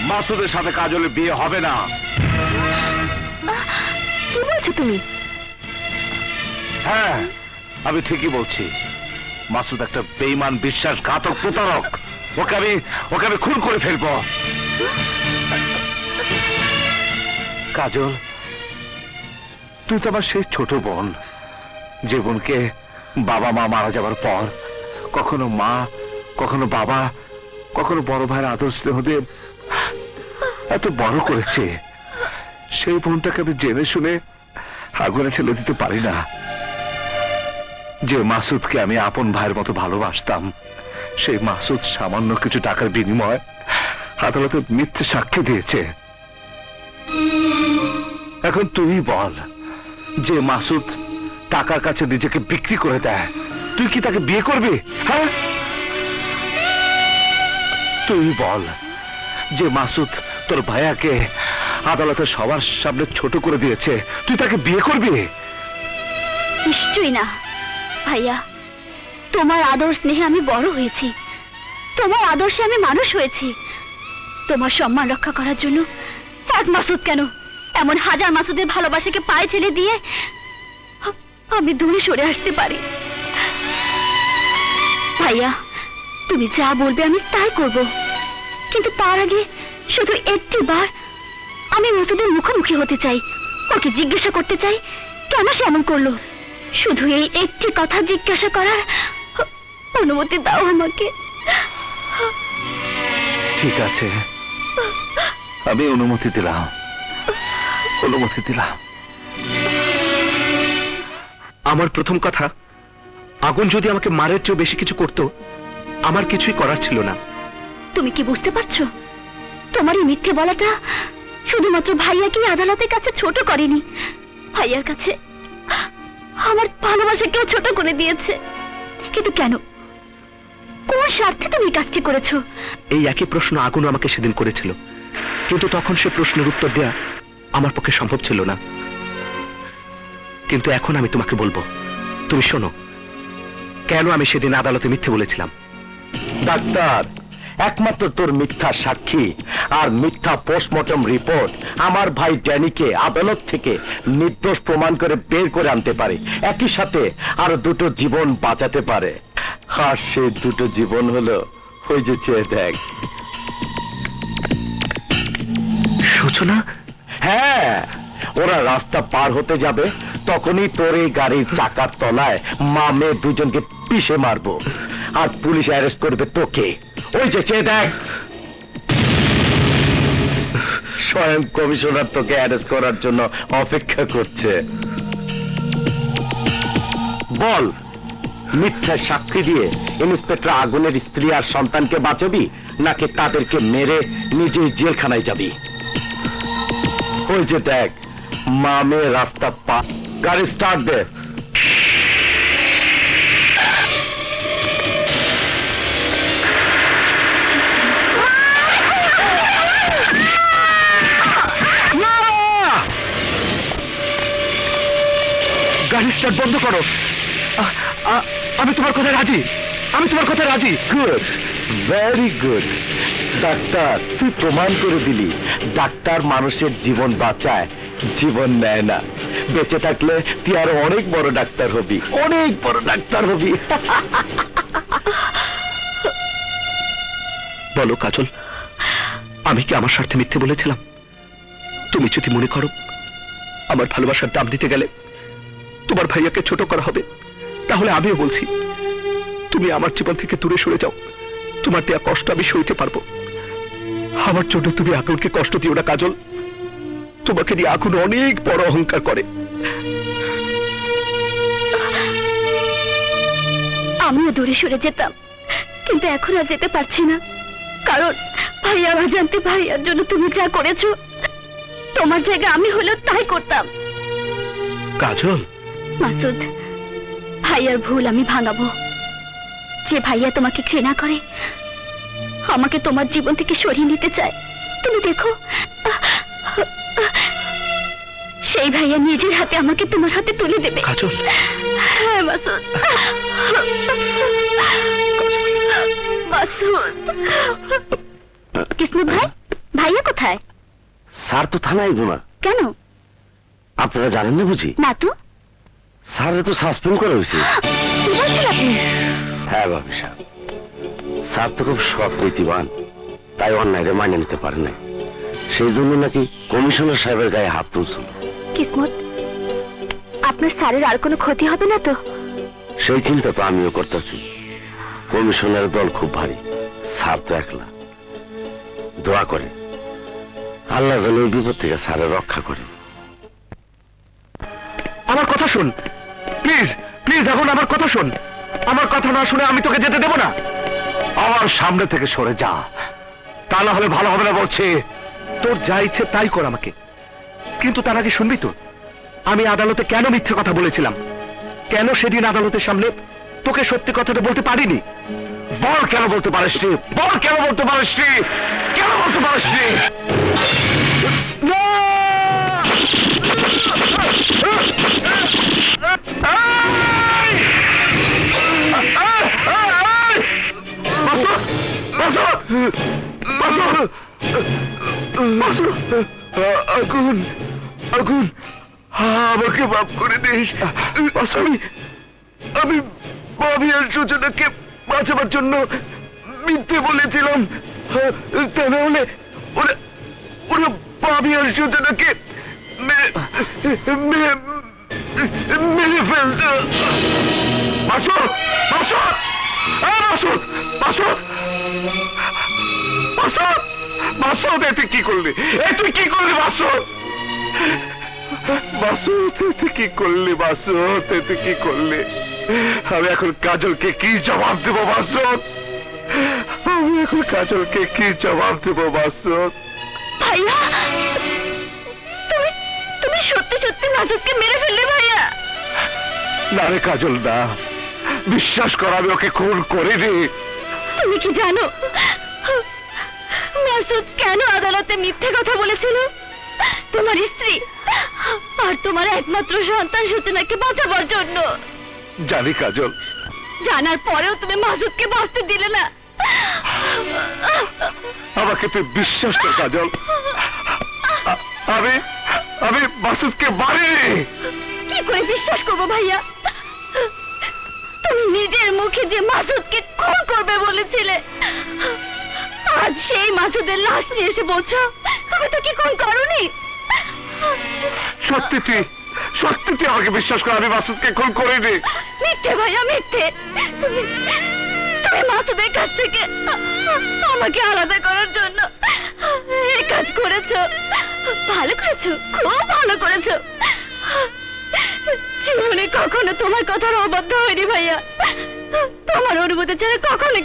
মাসুদের সাথে কাজলের বিয়ে হবে না। কি বলছো তুমি? হ্যাঁ, আমি ঠিকই বলছি। মাসুদ একটা বেঈমান, বিশ্বাসঘাতক, প্রতারক। ওকে আমি খুন করে ফেলবো। কাজল, তুই তো আমার সেই ছোট বোন, যে বোনকে বাবা মা মারা যাবার পর কখনো মা, কখনো বাবা, কখনো বড় ভাইয়ের আদর স্নেহ দিয়ে এত বড় করেছে। সেই বোনটাকে আমি জেনে শুনে আগুনে ঠেলে দিতে পারি না। যে মাসুদকে আমি আপন ভাইয়ের মতো ভালোবাসতাম, সেই মাসুদ সামান্য কিছু টাকার বিনিময়ে আদালতে মিথ্যে সাক্ষী দিয়েছে। এখন তুই বল, যে মাসুদ টাকার কাছে নিজেকে বিক্রি করে দেয়, তুই কি তাকে বিয়ে করবি? হ্যাঁ, তুই বল, যে মাসুদ তোর ভাইয়াকে আদালতে সবার সামনে ছোট করে দিয়েছে, তুই তাকে বিয়ে করবি? নিশ্চয়ই না ভাইয়া। তোমার আদর স্নেহে আমি বড় হয়েছি, তোমার আদর্শে আমি মানুষ হয়েছি। তোমার সম্মান রক্ষা করার জন্য এক মাসুদ কেন, এমন হাজার মাসুদের ভালোবাসাকে পায়ে ছেড়ে দিয়ে আমি দূরে সরে আসতে পারি। ভাইয়া, তুমি যা বলবে আমি তাই করব, কিন্তু তার আগে শুধু একটি বার আমি মাসুদের মুখোমুখি হতে চাই। ওকে জিজ্ঞাসা করতে চাই কেন সে এমন করলো। শুধু এই একটি কথা জিজ্ঞাসা করার অনুমতি দাও আমাকে। ঠিক আছে, আমি অনুমতি দিলাম। আমার প্রথম কথা, আগুন যদি আমাকে মারের চেয়ে বেশি কিছু করত, আমার কিছুই করার ছিল না। তুমি কি বুঝতে পারছো? তোমার এই মিথ্যে বলাটা শুধুমাত্র ভাইয়াকে আদালতের কাছে ছোট করেনি, ভাইয়ার কাছে আমার ভালোবাসাকেও ছোট করে দিয়েছে। কিন্তু কেন, কোন স্বার্থে তুমি কাজটি করেছো? এই একই প্রশ্ন আগুন আমাকে সেদিন করেছিল, কিন্তু তখন সে প্রশ্নের উত্তর দেয়া আমার পক্ষে সম্ভব ছিল না। কিন্তু এখন আমি তোমাকে বলবো, তুমি শোনো কেন আমি সেদিন আদালতে মিথ্যে বলেছিলাম। ডাক্তার, একমাত্র তোর মিথ্যা সাক্ষী আর মিথ্যা পোস্টমর্টম রিপোর্ট আমার ভাই ড্যানিকে আদালত থেকে নির্দোষ প্রমাণ করে বের করে আনতে পারে, একই সাথে আরো দুটো জীবন বাঁচাতে পারে। আর সে দুটো জীবন হলো ওই যে চেয়ে দেখ। সূচনা? হ্যাঁ, ওরা রাস্তা পার হতে যাবে, তখনই তোর এই গাড়ির চাকার তলায় মা মেয়ে দুজনকে পিষে মারবো, আর পুলিশ অ্যারেস্ট করবে তোকে। ওই যে চেয়ে দেখ, স্বয়ং কমিশনার তোকে অ্যারেস্ট করার জন্য অপেক্ষা করছে। বল, মিথ্যা সাক্ষী দিয়ে ইন্সপেক্টর আগুনের স্ত্রী আর সন্তানকে বাঁচাবি, নাকি তাদেরকে মেরে নিজেই জেলখানায় যাবি? ওই যে দেখ, মা মেয়ে রাস্তা পা। গাড়ি স্টার্ট দে। গাড়ি স্টার্ট বন্ধ করো। আমি তোমার কথায় রাজি, গুড, ভেরি গুড। ডাক্তার, তুই প্রমাণ করে দিলি ডাক্তার মানুষের জীবন বাঁচায়, জীবন নেয় না। বেঁচে থাকলে তুই আরো অনেক বড় ডাক্তার হবি। বলো কাজল, আমি কি আমার স্বার্থে মিথ্যে বলেছিলাম? তুমি যদি মনে করো আমার ভালোবাসার দাম দিতে গেলে তোমার ভাইয়াকে ছোট করা হবে, তাহলে আমিও বলছি তুমি আমার জীবন থেকে দূরে সরে যাও। তোমার দেয়া কষ্ট আমি সইতে পারবো। আমার জন্য তুমি আগুনকে কষ্ট দিও না কাজল। তোমাকে নিয়ে আগুন অনেক বড় অহংকার করে। আমিও দূরে সরে যেতাম, কিন্তু এখন আর যেতে পারছি না, কারণ ভাইয়া জানতে ভাইয়ার জন্য তুমি যা করেছো, তোমার জায়গা আমি হলেও তাই করতাম। কাজল, মাসুদ, ভাইয়ার ভুল আমি ভাঙাবো। যে ভাইয়া তোমাকে ঘৃণা করে, আমাকে তোমার জীবন থেকে সরিয়ে নিতে চায়, তুমি দেখো সেই ভাইয়া নিজের হাতে আমাকে তোমার হাতে তুলে দেবে। কাজল। হ্যাঁ মাসুদ। মাসুদ। কিসমত ভাই, ভাইয়া স্যার তো থানায় আইবো না। কেন? আপনারা জানেন না বুঝি? না তো। স্যারে তো সাসপেন্ড করা হয়েছে। কি বলছেন আপনি? হ্যাঁ ভাবি সাহেব, স্যার তো খুব সৎ নীতিবান, তাই অন্যায় মানিয়ে নিতে পারে না। সেই জন্য নাকি কমিশনার সাহেবের গায়ে হাত তুলছিল। কিসমত, আপনার স্যারের আর কোনো ক্ষতি হবে না তো? সেই চিন্তা তো আমিও করতেছি। কমিশনারের দল খুব ভারী, স্যার তো একলা। দোয়া করে আল্লাহ যেন এই বিপদ থেকে স্যারের রক্ষা করে। আমার কথা শোন প্লিজ, প্লিজ এখন আমার কথা শোন। আমার কথা না শুনে আমি তোকে যেতে দেবো না। আমার সামনে থেকে সরে যা, তা না হলে ভালো হবে না বলছি। তোর যা ইচ্ছে তাই কর আমাকে, কিন্তু তার আগে শুনবি তো আমি আদালতে কেন মিথ্যে কথা বলেছিলাম, কেন সেদিন আদালতের সামনে তোকে সত্যি কথাটা বলতে পারিনি। বল কেন বলতে পারিস নি? বল কেন বলতে পারিস নি? কেন বলতে পারিস নি? আগুন, আগুন, আমাকে মাফ করে দিস। আমি ভাবি আর সূচনাকে বাঁচাবার জন্য মিথ্যে বলেছিলাম, তা না হলে ওরা ওরা ভাবি আর সূচনাকে মেরে ফেলত। মাসুদ, মাসুদ, মাসুদ, মাসুদ, মাসুদ, মাসুদ, তুই কি করলি? তুই কি করলি মাসুদ? মাসুদ, তুই কি করলি? মাসুদ, তুই কি করলি? আমি এখন কাজলকে কি জবাব দেবো মাসুদ? আমি এখন কাজলকে কি জবাব দেবো মাসুদ? ভাইয়া, তুমি তুমি সত্যি সত্যি মাসুদকে মেরে ফেললে ভাইয়া? না রে কাজল, না, বিশ্বাস কর আমি ওকে খুন করিনি। তুমি কি জানো মাসুদ কেন আদালতে মিথ্যে কথা বলেছিল? তোমার স্ত্রী আর তোমার একমাত্র সন্তান সূচনাকে বাঁচাবার জন্য। জানি কাজল। জানার পরেও তুমি মাসুদকে বাঁচতে দিলে না। আমাকে তুই বিশ্বাস কর কাজল, আমি আমি মাসুদকে মারিনি। কি করে বিশ্বাস করবো ভাইয়া? তুমি নিজের মুখে যে মাসুদকে খুন করবে বলেছিলে, আজ সেই মাসুদের লাশ নিয়ে এসে বলছো তুমি তাকে খুন করোনি। সত্যি তুই, সত্যি তুই আমাকে বিশ্বাস কর, আমি মাসুদকে খুন করিনি। মিথ্যে ভাইয়া, মিথ্যে। তুমি মাসুদের কাছ থেকে আমাকে আলাদা করার জন্য এই কাজ করেছো। ভালো করেছো, খুব ভালো করেছো। জীবনে কখনো তোমার কথার অবাধ্য হয়নি ভাইয়া। তোমার অনুমতি ছাড়া কখনো